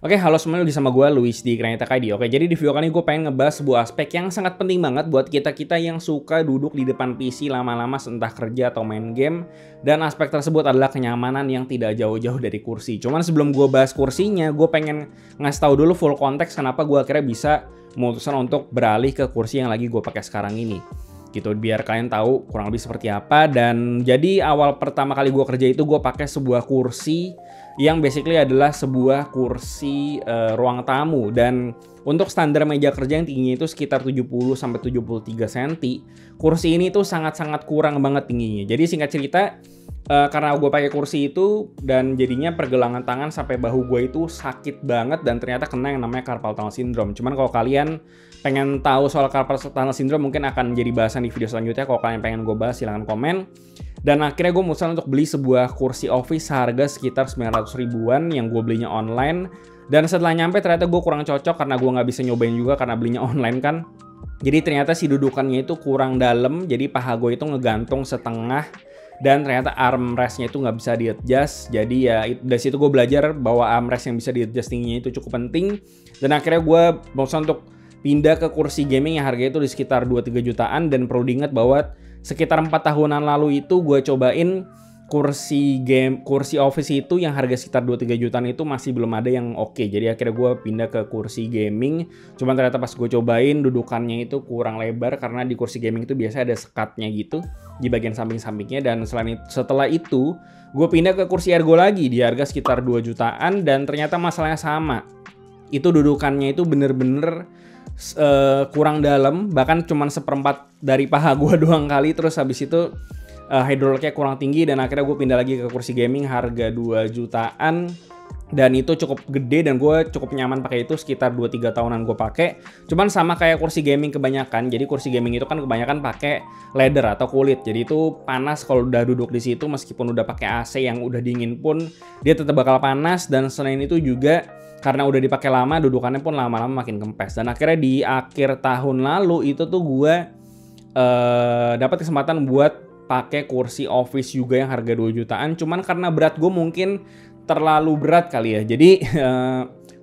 Oke, halo semuanya, lagi sama gue Luis di Granita KD. Oke, jadi di video kali ini gue pengen ngebahas sebuah aspek yang sangat penting banget buat kita-kita yang suka duduk di depan PC lama-lama entah kerja atau main game. Dan aspek tersebut adalah kenyamanan yang tidak jauh-jauh dari kursi. Cuman sebelum gue bahas kursinya, gue pengen ngasih tahu dulu full konteks kenapa gue akhirnya bisa memutuskan untuk beralih ke kursi yang lagi gue pakai sekarang ini. Gitu, biar kalian tahu kurang lebih seperti apa. Dan jadi awal pertama kali gue kerja itu gue pakai sebuah kursi yang basically adalah sebuah kursi ruang tamu, dan untuk standar meja kerja yang tingginya itu sekitar 70 sampai 73 cm. Kursi ini tuh sangat-sangat kurang banget tingginya. Jadi singkat cerita, karena gue pakai kursi itu dan jadinya pergelangan tangan sampai bahu gue itu sakit banget dan ternyata kena yang namanya carpal tunnel syndrome. Cuman kalau kalian pengen tahu soal carpal tunnel syndrome mungkin akan jadi bahasan di video selanjutnya. Kalau kalian pengen gue bahas silahkan komen. Dan akhirnya gue memutuskan untuk beli sebuah kursi office seharga sekitar 900 ribuan yang gue belinya online. Dan setelah nyampe ternyata gue kurang cocok karena gue nggak bisa nyobain juga karena belinya online kan. Jadi ternyata si dudukannya itu kurang dalam, jadi paha gue itu ngegantung setengah. Dan ternyata armrestnya itu nggak bisa di-adjust. Jadi ya dari situ gue belajar bahwa armrest yang bisa di-adjust tingginya itu cukup penting. Dan akhirnya gue memutuskan untuk pindah ke kursi gaming yang harganya itu di sekitar 2-3 jutaan. Dan perlu diingat bahwa sekitar 4 tahunan lalu itu gue cobain kursi office itu yang harga sekitar 2-3 jutaan itu masih belum ada yang oke. Jadi akhirnya gue pindah ke kursi gaming. Cuman ternyata pas gue cobain dudukannya itu kurang lebar karena di kursi gaming itu biasanya ada sekatnya gitu di bagian samping-sampingnya. Dan setelah itu gue pindah ke kursi ergo lagi di harga sekitar 2 jutaan dan ternyata masalahnya sama. Itu dudukannya itu bener-bener kurang dalam, bahkan cuman seperempat dari paha gue doang kali. Terus habis itu hydrauliknya kurang tinggi dan akhirnya gue pindah lagi ke kursi gaming harga 2 jutaan. Dan itu cukup gede dan gue cukup nyaman pakai itu, sekitar 2-3 tahunan gue pakai. Cuman sama kayak kursi gaming kebanyakan. Jadi kursi gaming itu kan kebanyakan pakai leather atau kulit. Jadi itu panas kalau udah duduk di situ, meskipun udah pakai AC yang udah dingin pun dia tetap bakal panas. Dan selain itu juga karena udah dipakai lama, dudukannya pun lama-lama makin kempes. Dan akhirnya di akhir tahun lalu itu tuh gue dapat kesempatan buat pakai kursi office juga yang harga 2 jutaan. Cuman karena berat gue mungkin terlalu berat kali ya. Jadi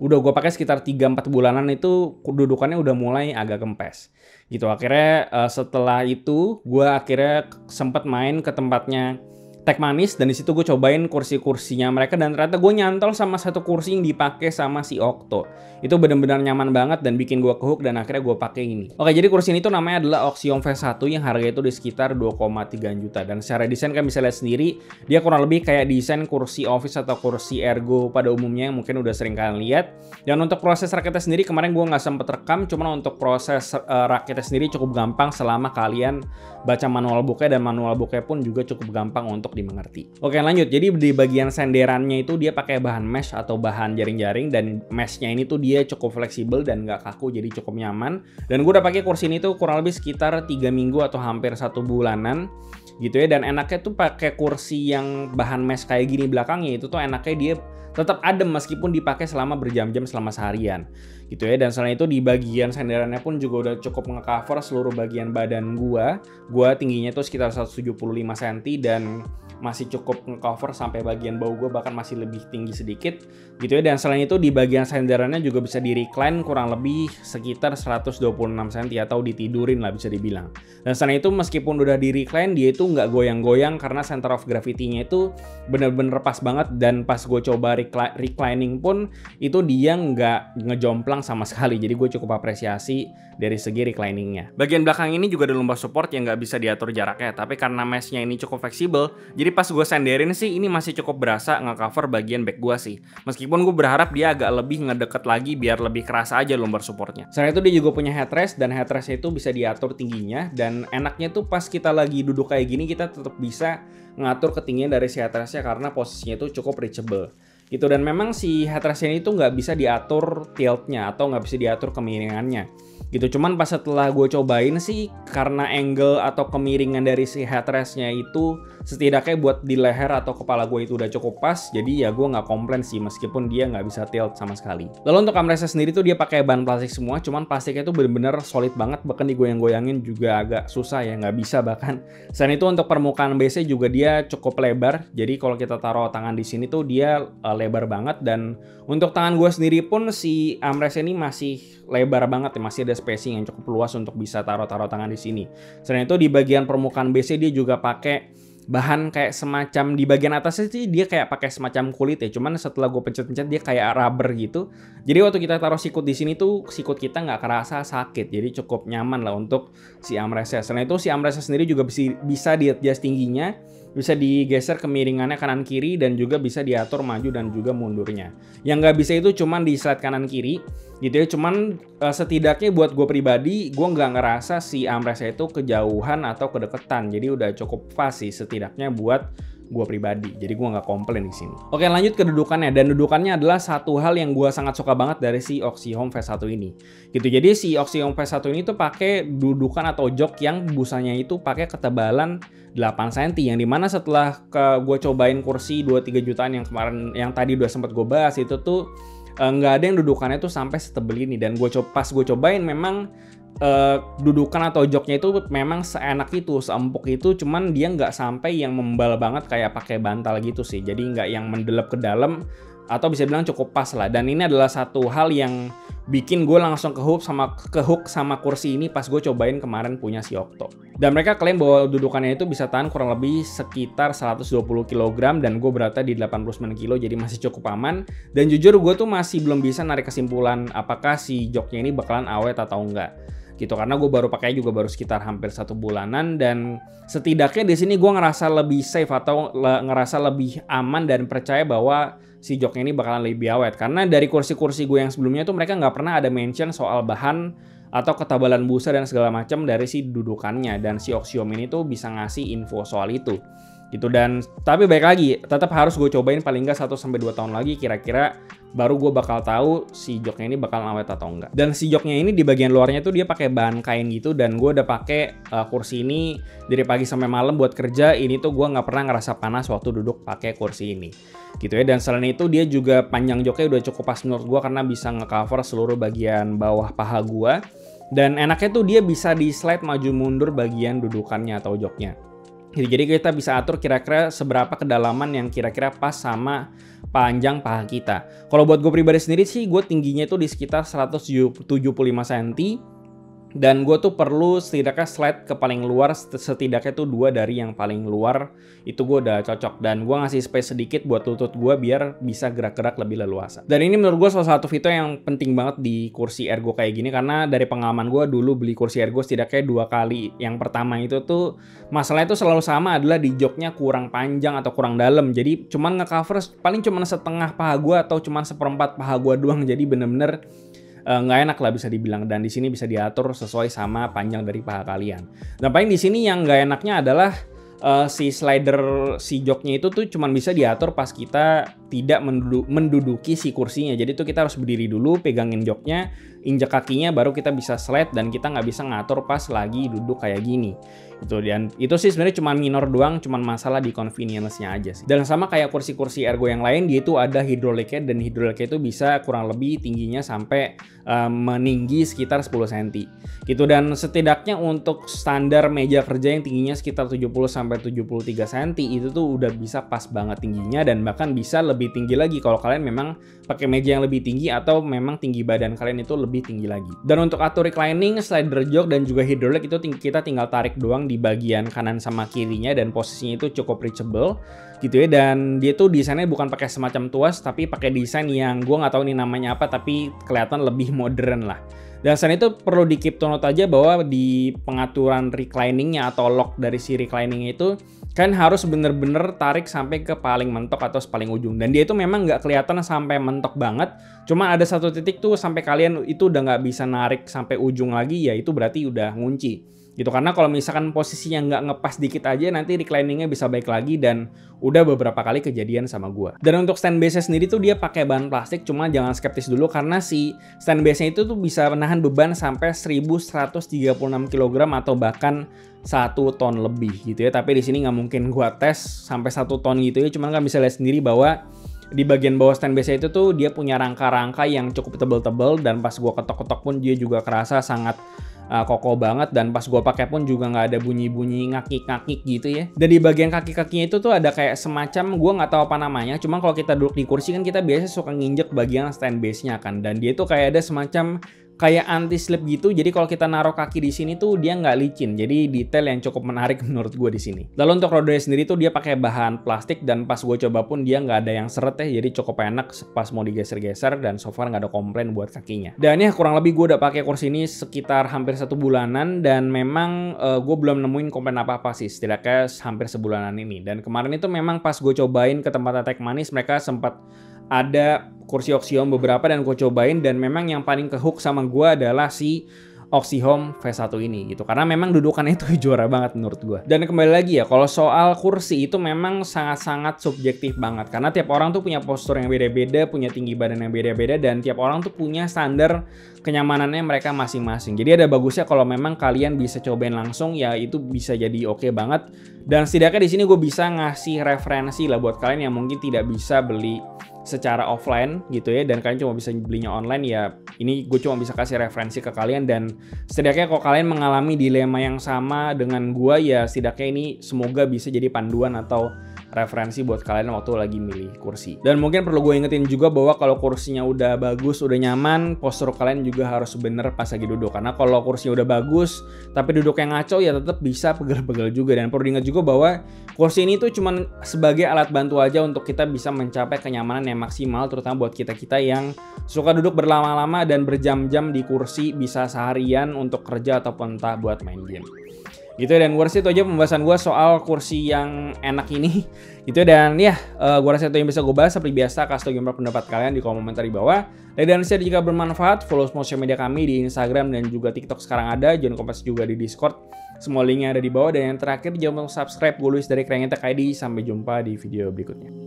udah gue pakai sekitar 3-4 bulanan itu dudukannya udah mulai agak kempes. Gitu. Akhirnya setelah itu gue akhirnya sempat main ke tempatnya Tech Manis dan di situ gue cobain kursi-kursinya mereka dan ternyata gue nyantol sama satu kursi yang dipakai sama si Okto. Itu benar-benar nyaman banget dan bikin gue kehook dan akhirnya gue pakai ini. Oke, jadi kursi ini tuh namanya adalah Oxion V1 yang harganya itu di sekitar 2,3 juta. Dan secara desain kan bisa lihat sendiri, dia kurang lebih kayak desain kursi office atau kursi ergo pada umumnya yang mungkin udah sering kalian lihat. Dan untuk proses rakitnya sendiri kemarin gue nggak sempet rekam, cuman untuk proses rakitnya sendiri cukup gampang selama kalian baca manual booknya, dan manual booknya pun juga cukup gampang untuk dimengerti. Oke, lanjut. Jadi di bagian senderannya itu dia pakai bahan mesh atau bahan jaring-jaring, dan meshnya ini tuh dia cukup fleksibel dan nggak kaku, jadi cukup nyaman. Dan gue udah pakai kursi ini tuh kurang lebih sekitar 3 minggu atau hampir 1 bulanan gitu ya. Dan enaknya tuh pakai kursi yang bahan mesh kayak gini belakangnya itu tuh enaknya dia tetap adem meskipun dipakai selama berjam-jam selama seharian gitu ya. Dan selain itu di bagian senderannya pun juga udah cukup nge-cover seluruh bagian badan gua tingginya tuh sekitar 175 cm dan masih cukup nge-cover sampai bagian bau gue, bahkan masih lebih tinggi sedikit gitu ya. Dan selain itu di bagian senderannya juga bisa di recline kurang lebih sekitar 126 cm atau ditidurin lah bisa dibilang. Dan selain itu meskipun udah di recline, dia itu nggak goyang-goyang karena center of gravity-nya itu bener-bener pas banget. Dan pas gue coba reclining pun itu dia nggak ngejomplang sama sekali. Jadi gue cukup apresiasi dari segi recliningnya. Bagian belakang ini juga ada lumbar support yang nggak bisa diatur jaraknya, tapi karena meshnya ini cukup fleksibel, jadi pas gue senderin sih ini masih cukup berasa nge-cover bagian back gue sih. Meskipun gue berharap dia agak lebih ngedeket lagi biar lebih kerasa aja lumbar supportnya. Selain itu dia juga punya headrest, dan headrestnya itu bisa diatur tingginya. Dan enaknya tuh pas kita lagi duduk kayak gini kita tetap bisa ngatur ketinggian dari si headrestnya karena posisinya itu cukup reachable gitu. Dan memang si headrestnya itu nggak bisa diatur tiltnya atau nggak bisa diatur kemiringannya. gitu. Cuman pas setelah gue cobain sih, karena angle atau kemiringan dari si headrestnya itu setidaknya buat di leher atau kepala gue itu udah cukup pas, jadi ya gue nggak komplain sih meskipun dia nggak bisa tilt sama sekali. Lalu untuk armrestnya sendiri tuh dia pakai bahan plastik semua, cuman plastiknya tuh bener-bener solid banget, bahkan digoyang-goyangin juga agak susah ya, nggak bisa bahkan. Selain itu untuk permukaan base juga dia cukup lebar, jadi kalau kita taruh tangan di sini tuh dia lebar banget. Dan untuk tangan gue sendiri pun si armrest ini masih lebar banget ya, masih ada spacing yang cukup luas untuk bisa taruh tangan di sini. Selain itu di bagian permukaan base dia juga pakai bahan kayak semacam, di bagian atasnya sih dia kayak pakai semacam kulit ya, cuman setelah gue pencet-pencet dia kayak rubber gitu. Jadi waktu kita taruh sikut di sini tuh sikut kita nggak kerasa sakit, jadi cukup nyaman lah untuk si armrestnya. Selain itu si armrestnya sendiri juga bisa di-adjust tingginya, bisa digeser kemiringannya kanan kiri, dan juga bisa diatur maju dan juga mundurnya. Yang nggak bisa itu cuman di slide kanan kiri gitu ya. Cuman setidaknya buat gue pribadi, gue nggak ngerasa si armrestnya itu kejauhan atau kedeketan, jadi udah cukup pas sih setidaknya buat gue pribadi. Jadi gue nggak komplain di sini. Oke, lanjut ke dudukannya, dan dudukannya adalah satu hal yang gue sangat suka banget dari si Oxyhome V1 ini. Gitu. Jadi si Oxyhome V1 ini tuh pakai dudukan atau jok yang busanya itu pakai ketebalan 8 cm, yang dimana setelah gue cobain kursi 2-3 jutaan yang kemarin, yang tadi udah sempat gue bahas, itu tuh nggak ada yang dudukannya tuh sampai setebel ini. Dan pas gue cobain memang dudukan atau joknya itu memang seenak itu, seempuk itu, cuman dia nggak sampai yang membal banget kayak pakai bantal gitu sih. Jadi nggak yang mendelep ke dalam, atau bisa bilang cukup pas lah. Dan ini adalah satu hal yang bikin gue langsung ke hook sama kursi ini pas gue cobain kemarin punya si Okto. Dan mereka klaim bahwa dudukannya itu bisa tahan kurang lebih sekitar 120 kg, dan gue beratnya di 89 kg, jadi masih cukup aman. Dan jujur gue tuh masih belum bisa narik kesimpulan apakah si joknya ini bakalan awet atau enggak gitu, karena gue baru pakai juga baru sekitar hampir 1 bulanan. Dan setidaknya di sini gue ngerasa lebih safe atau ngerasa lebih aman dan percaya bahwa si joknya ini bakalan lebih awet, karena dari kursi-kursi gue yang sebelumnya tuh mereka nggak pernah ada mention soal bahan atau ketebalan busa dan segala macam dari si dudukannya. Dan si Oxyhome ini tuh bisa ngasih info soal itu gitu. Dan tapi baik lagi, tetap harus gue cobain paling nggak 1-2 tahun lagi kira-kira, baru gue bakal tahu si joknya ini bakal awet atau enggak. Dan si joknya ini di bagian luarnya tuh dia pakai bahan kain gitu, dan gue udah pakai kursi ini dari pagi sampai malam buat kerja. Ini tuh gue nggak pernah ngerasa panas waktu duduk pakai kursi ini gitu ya. Dan selain itu dia juga panjang joknya udah cukup pas menurut gue, karena bisa ngecover seluruh bagian bawah paha gue. Dan enaknya tuh dia bisa di slide maju mundur bagian dudukannya atau joknya. Jadi kita bisa atur kira-kira seberapa kedalaman yang kira-kira pas sama panjang paha kita. Kalau buat gue pribadi sendiri sih, gue tingginya itu di sekitar 175 cm. Dan gue tuh perlu setidaknya slide ke paling luar, setidaknya tuh 2 dari yang paling luar. Itu gue udah cocok. Dan gue ngasih space sedikit buat lutut gue biar bisa gerak-gerak lebih leluasa. Dan ini menurut gue salah satu fitur yang penting banget di kursi ergo kayak gini. Karena dari pengalaman gue dulu beli kursi ergo setidaknya 2 kali. Yang pertama itu tuh masalahnya itu selalu sama, adalah di joknya kurang panjang atau kurang dalam. Jadi cuman ngecover paling cuman setengah paha gue atau cuman seperempat paha gue doang. Jadi bener-bener nggak enak lah bisa dibilang. Dan di sini bisa diatur sesuai sama panjang dari paha kalian. Dan paling di sini yang nggak enaknya adalah si slider si joknya itu tuh cuman bisa diatur pas kita tidak menduduki si kursinya. Jadi tuh kita harus berdiri dulu, pegangin joknya, injak kakinya, baru kita bisa slide, dan kita nggak bisa ngatur pas lagi duduk kayak gini. Dan itu sih sebenarnya cuma minor doang, cuma masalah di convenience-nya aja sih. Dan sama kayak kursi-kursi ergo yang lain, dia itu ada hidroliknya, dan hidroliknya itu bisa kurang lebih tingginya sampai meninggi sekitar 10 cm gitu. Dan setidaknya untuk standar meja kerja yang tingginya sekitar 70-73 cm itu tuh udah bisa pas banget tingginya, dan bahkan bisa lebih tinggi lagi kalau kalian memang pakai meja yang lebih tinggi atau memang tinggi badan kalian itu lebih tinggi lagi. Dan untuk atur reclining, slider jok dan juga hidrolik itu kita tinggal tarik doang di bagian kanan sama kirinya, dan posisinya itu cukup reachable gitu ya. Dan dia tuh desainnya bukan pakai semacam tuas, tapi pakai desain yang gue nggak tahu ini namanya apa, tapi kelihatan lebih modern lah. Dan selain itu perlu di keep to note aja bahwa di pengaturan recliningnya atau lock dari si recliningnya itu kan harus bener-bener tarik sampai ke paling mentok atau paling ujung. Dan dia itu memang nggak kelihatan sampai mentok banget, cuma ada satu titik tuh sampai kalian itu udah nggak bisa narik sampai ujung lagi, ya itu berarti udah ngunci. gitu. Karena kalau misalkan posisinya nggak ngepas dikit aja, nanti recliningnya bisa baik lagi, dan udah beberapa kali kejadian sama gua. Dan untuk stand base-nya sendiri tuh dia pakai bahan plastik, cuma jangan skeptis dulu karena si stand base-nya itu tuh bisa menahan beban sampai 1136 kg atau bahkan 1 ton lebih gitu ya. Tapi di sini nggak mungkin gua tes sampai 1 ton gitu ya, cuman kan bisa lihat sendiri bahwa di bagian bawah stand base itu tuh dia punya rangka-rangka yang cukup tebal-tebal, dan pas gua ketok-ketok pun dia juga kerasa sangat kokoh banget, dan pas gua pakai pun juga nggak ada bunyi-bunyi ngakik-ngakik gitu ya. Dan di bagian kaki-kakinya itu tuh ada kayak semacam, gua nggak tahu apa namanya, cuman kalau kita duduk di kursi kan kita biasa suka nginjek bagian stand base-nya kan, dan dia tuh kayak ada semacam kayak anti slip gitu. Jadi kalau kita naruh kaki di sini tuh dia nggak licin. Jadi detail yang cukup menarik menurut gue di sini. Lalu untuk rodanya sendiri tuh dia pakai bahan plastik, dan pas gue coba pun dia nggak ada yang seret ya. Jadi cukup enak pas mau digeser-geser, dan so far nggak ada komplain buat kakinya. Dan ya kurang lebih gue udah pakai kursi ini sekitar hampir 1 bulanan, dan memang gue belum nemuin komplain apa-apa sih, setidaknya hampir sebulanan ini. Dan kemarin itu memang pas gue cobain ke tempat Teh Manis, mereka sempat ada kursi Oxyhome beberapa dan gue cobain, dan memang yang paling kehook sama gue adalah si Oxyhome V1 ini gitu, karena memang dudukannya itu juara banget menurut gue. Dan kembali lagi ya, kalau soal kursi itu memang sangat-sangat subjektif banget, karena tiap orang tuh punya postur yang beda-beda, punya tinggi badan yang beda-beda, dan tiap orang tuh punya standar kenyamanannya mereka masing-masing. Jadi ada bagusnya kalau memang kalian bisa cobain langsung, ya itu bisa jadi oke banget. Dan setidaknya di sini gue bisa ngasih referensi lah buat kalian yang mungkin tidak bisa beli secara offline gitu ya, dan kalian cuma bisa belinya online. Ya ini gue cuma bisa kasih referensi ke kalian, dan setidaknya kalau kalian mengalami dilema yang sama dengan gue, ya setidaknya ini semoga bisa jadi panduan atau referensi buat kalian waktu lagi milih kursi. Dan mungkin perlu gue ingetin juga bahwa kalau kursinya udah bagus, udah nyaman, postur kalian juga harus bener pas lagi duduk. Karena kalau kursinya udah bagus tapi duduknya ngaco, ya tetap bisa pegel-pegel juga. Dan perlu diingat juga bahwa kursi ini tuh cuman sebagai alat bantu aja untuk kita bisa mencapai kenyamanan yang maksimal, terutama buat kita-kita yang suka duduk berlama-lama dan berjam-jam di kursi, bisa seharian untuk kerja ataupun entah buat main game gitu. Dan gue rasa itu aja pembahasan gue soal kursi yang enak ini gitu. Dan ya gue rasa itu yang bisa gue bahas. Seperti biasa, kasih tau gimana pendapat kalian di kolom komentar di bawah. Dan share jika bermanfaat. Follow sosial media kami di Instagram dan juga TikTok sekarang ada. Jangan lupa juga di Discord, semua linknya ada di bawah. Dan yang terakhir, jangan lupa subscribe. Gue Luis dari Krengeta ID. Sampai jumpa di video berikutnya.